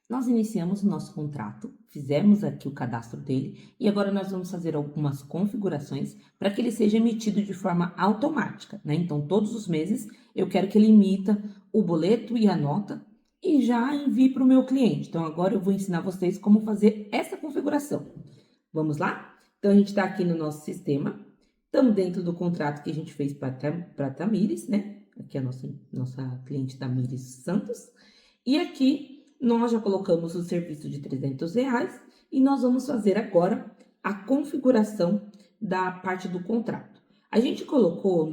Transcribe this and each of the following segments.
Nós iniciamos o nosso contrato, fizemos aqui o cadastro dele e agora nós vamos fazer algumas configurações para que ele seja emitido de forma automática, né? Então, todos os meses eu quero que ele emita o boleto e a nota e já envie para o meu cliente. Então, agora eu vou ensinar vocês como fazer essa configuração. Vamos lá? Então, a gente está aqui no nosso sistema, estamos dentro do contrato que a gente fez para a Tamires, né? Aqui é a nossa cliente Tamires Santos. E aqui nós já colocamos o serviço de R$ 300 e nós vamos fazer agora a configuração da parte do contrato. A gente colocou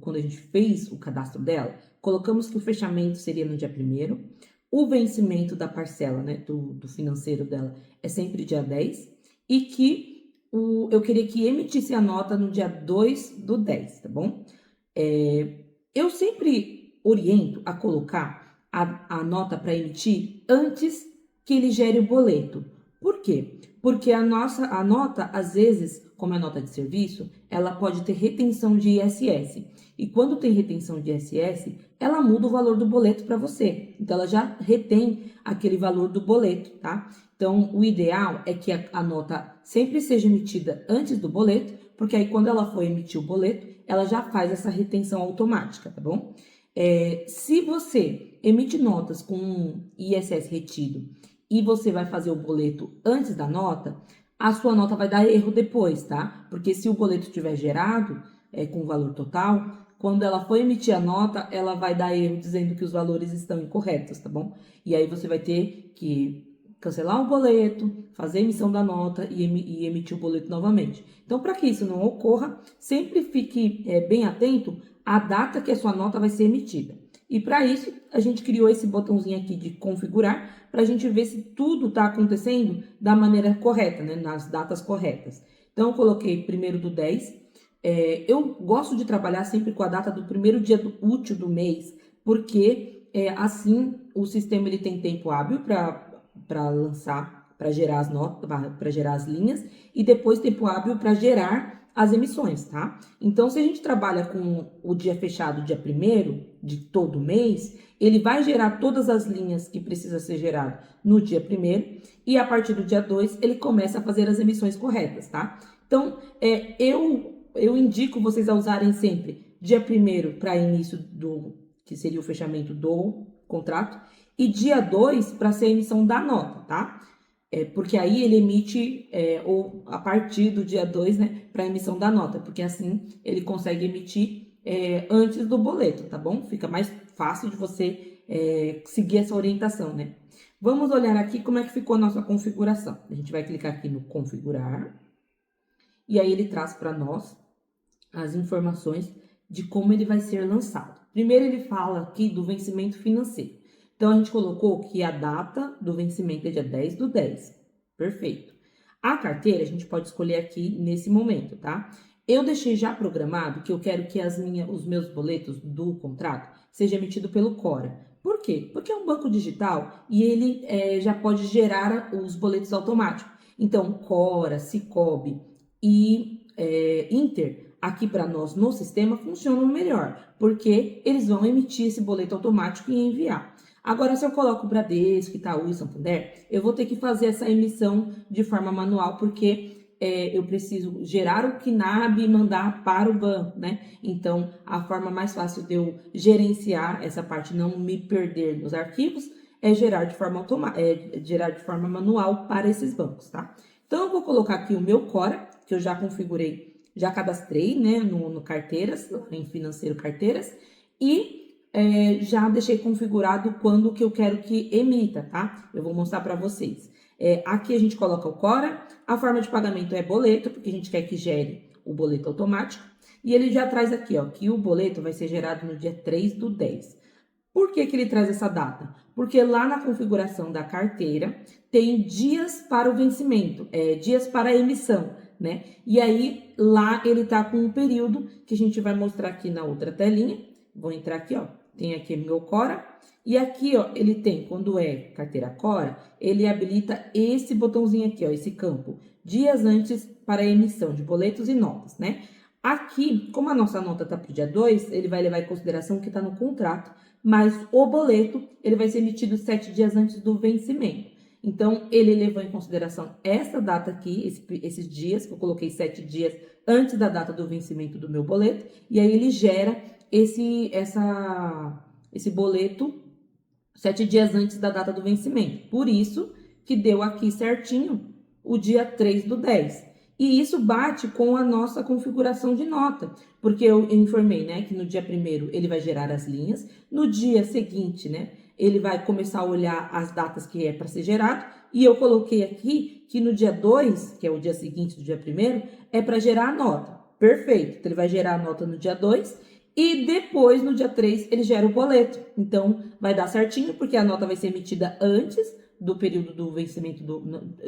quando a gente fez o cadastro dela, colocamos que o fechamento seria no dia 1º, o vencimento da parcela, né, do financeiro dela é sempre dia 10 e que eu queria que emitisse a nota no dia 2/10, tá bom? Eu sempre oriento a colocar a nota para emitir antes que ele gere o boleto. Por quê? Porque a nota, às vezes, como é nota de serviço, ela pode ter retenção de ISS. E quando tem retenção de ISS, ela muda o valor do boleto para você. Então, ela já retém aquele valor do boleto, tá? Então, o ideal é que a nota sempre seja emitida antes do boleto, porque aí quando ela for emitir o boleto, ela já faz essa retenção automática, tá bom? Se você emite notas com ISS retido e você vai fazer o boleto antes da nota, a sua nota vai dar erro depois, tá? Porque se o boleto tiver gerado com o valor total, quando ela for emitir a nota, ela vai dar erro dizendo que os valores estão incorretos, tá bom? E aí você vai ter que cancelar o boleto, fazer a emissão da nota e emitir o boleto novamente. Então, para que isso não ocorra, sempre fique bem atento à data que a sua nota vai ser emitida. E para isso, a gente criou esse botãozinho aqui de configurar, para a gente ver se tudo está acontecendo da maneira correta, né, nas datas corretas. Então, eu coloquei 1º/10. Eu gosto de trabalhar sempre com a data do primeiro dia útil do mês, porque assim o sistema ele tem tempo hábil para lançar, para gerar as notas, para gerar as linhas, e depois tempo hábil para gerar as emissões, tá? Então, se a gente trabalha com o dia fechado, dia 1º de todo mês, ele vai gerar todas as linhas que precisa ser gerado no dia 1º, e a partir do dia 2 ele começa a fazer as emissões corretas, tá? Então, eu indico vocês a usarem sempre dia 1º para início que seria o fechamento do contrato, e dia 2 para ser a emissão da nota, tá? Porque aí ele emite ou a partir do dia 2, né, para emissão da nota, porque assim ele consegue emitir antes do boleto, tá bom? Fica mais fácil de você seguir essa orientação, né? Vamos olhar aqui como é que ficou a nossa configuração. A gente vai clicar aqui no configurar, e aí ele traz para nós as informações de como ele vai ser lançado. Primeiro ele fala aqui do vencimento financeiro. Então, a gente colocou que a data do vencimento é dia 10/10. Perfeito. A carteira, a gente pode escolher aqui nesse momento, tá? Eu deixei já programado que eu quero que os meus boletos do contrato seja emitido pelo Cora. Por quê? Porque é um banco digital e ele já pode gerar os boletos automáticos. Então, Cora, Sicoob e Inter, aqui para nós no sistema, funcionam melhor, porque eles vão emitir esse boleto automático e enviar. Agora, se eu coloco o Bradesco, Itaú e Santander, eu vou ter que fazer essa emissão de forma manual, porque eu preciso gerar o KNAB e mandar para o banco, né? Então, a forma mais fácil de eu gerenciar essa parte, não me perder nos arquivos, é gerar de forma manual para esses bancos, tá? Então, eu vou colocar aqui o meu Cora, que eu já configurei, já cadastrei, né, no Carteiras, em Financeiro Carteiras, e já deixei configurado quando que eu quero que emita, tá? Eu vou mostrar para vocês. Aqui a gente coloca o Cora, a forma de pagamento é boleto, porque a gente quer que gere o boleto automático, e ele já traz aqui, ó, que o boleto vai ser gerado no dia 3/10. Por que ele traz essa data? Porque lá na configuração da carteira tem dias para o vencimento, dias para a emissão, né? E aí lá ele tá com um período que a gente vai mostrar aqui na outra telinha. Vou entrar aqui, ó. Tem aqui meu Cora. E aqui, ó, ele tem, quando é carteira Cora, ele habilita esse botãozinho aqui, ó, esse campo. Dias antes para a emissão de boletos e notas, né? Aqui, como a nossa nota tá pro dia 2, ele vai levar em consideração o que tá no contrato, mas o boleto ele vai ser emitido 7 dias antes do vencimento. Então, ele levou em consideração essa data aqui, esses dias, que eu coloquei 7 dias antes da data do vencimento do meu boleto, e aí ele gera esse boleto 7 dias antes da data do vencimento. Por isso que deu aqui certinho o dia 3/10. E isso bate com a nossa configuração de nota, porque eu informei, né, que no dia 1º ele vai gerar as linhas, no dia seguinte, né, ele vai começar a olhar as datas que é para ser gerado, e eu coloquei aqui que no dia 2, que é o dia seguinte do dia 1º, é para gerar a nota. Perfeito. Então, ele vai gerar a nota no dia 2 e depois, no dia 3, ele gera o boleto. Então, vai dar certinho, porque a nota vai ser emitida antes do período do vencimento,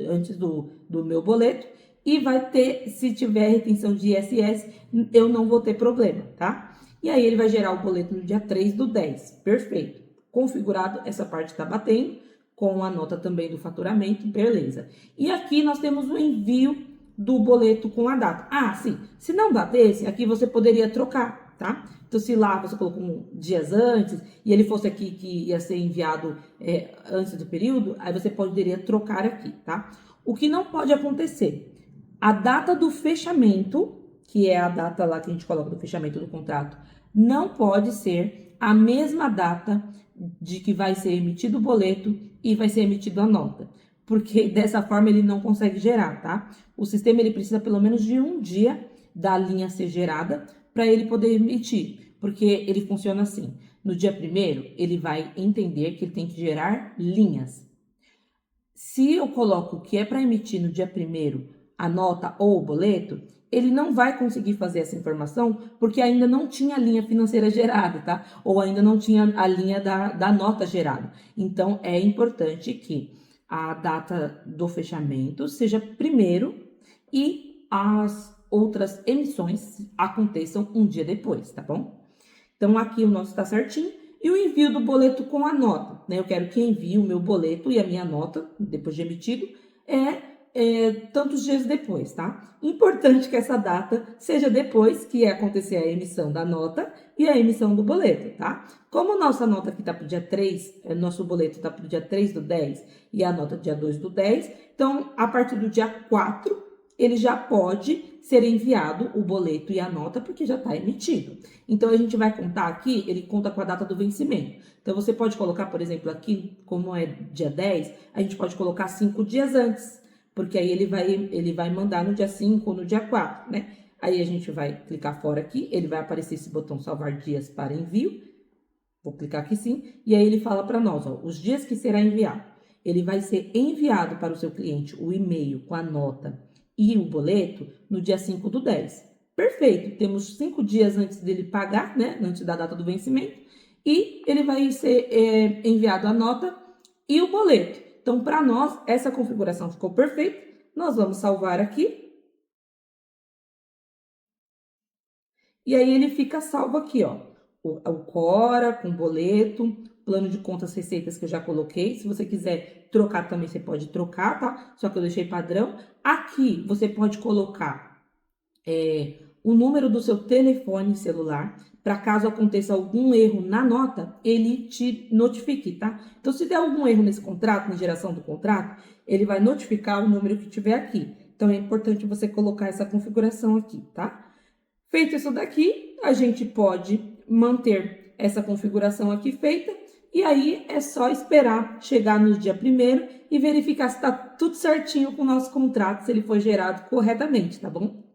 antes do meu boleto, e vai ter, se tiver retenção de ISS, eu não vou ter problema, tá? E aí, ele vai gerar o boleto no dia 3/10. Perfeito. Configurado, essa parte está batendo, com a nota também do faturamento, beleza. E aqui nós temos o envio do boleto com a data. Ah, sim, se não batesse, aqui você poderia trocar, tá? Então, se lá você colocou dias antes e ele fosse aqui que ia ser enviado antes do período, aí você poderia trocar aqui, tá? O que não pode acontecer, a data do fechamento, que é a data lá que a gente coloca do fechamento do contrato, não pode ser a mesma data de que vai ser emitido o boleto e vai ser emitida a nota, porque dessa forma ele não consegue gerar, tá? O sistema ele precisa pelo menos de um dia da linha ser gerada para ele poder emitir, porque ele funciona assim. No dia 1º, ele vai entender que ele tem que gerar linhas. Se eu coloco que é para emitir no dia 1º a nota ou o boleto, ele não vai conseguir fazer essa informação porque ainda não tinha a linha financeira gerada, tá? Ou ainda não tinha a linha da nota gerada. Então, é importante que a data do fechamento seja primeiro e as outras emissões aconteçam um dia depois, tá bom? Então, aqui o nosso está certinho. E o envio do boleto com a nota, né? Eu quero que envie o meu boleto e a minha nota, depois de emitido, tantos dias depois, tá? Importante que essa data seja depois que acontecer a emissão da nota e a emissão do boleto, tá? Como nossa nota aqui tá pro dia 3, nosso boleto tá pro dia 3/10 e a nota dia 2/10, então, a partir do dia 4, ele já pode ser enviado o boleto e a nota, porque já está emitido. Então, a gente vai contar aqui, ele conta com a data do vencimento. Então, você pode colocar, por exemplo, aqui, como é dia 10, a gente pode colocar 5 dias antes, porque aí ele vai mandar no dia 5 ou no dia 4, né? Aí a gente vai clicar fora aqui, ele vai aparecer esse botão salvar dias para envio. Vou clicar aqui sim, e aí ele fala para nós, ó, os dias que será enviado. Ele vai ser enviado para o seu cliente o e-mail com a nota e o boleto no dia 5/10. Perfeito, temos 5 dias antes dele pagar, né? Antes da data do vencimento, e ele vai ser enviado a nota e o boleto. Então, para nós, essa configuração ficou perfeita. Nós vamos salvar aqui. E aí ele fica salvo aqui, ó. O Cora com boleto, plano de contas receitas que eu já coloquei. Se você quiser trocar também, você pode trocar, tá? Só que eu deixei padrão. Aqui você pode colocar o número do seu telefone celular, para caso aconteça algum erro na nota, ele te notifique, tá? Então, se der algum erro nesse contrato, na geração do contrato, ele vai notificar o número que tiver aqui. Então, é importante você colocar essa configuração aqui, tá? Feito isso daqui, a gente pode manter essa configuração aqui feita, e aí é só esperar chegar no dia 1º e verificar se está tudo certinho com o nosso contrato, se ele foi gerado corretamente, tá bom?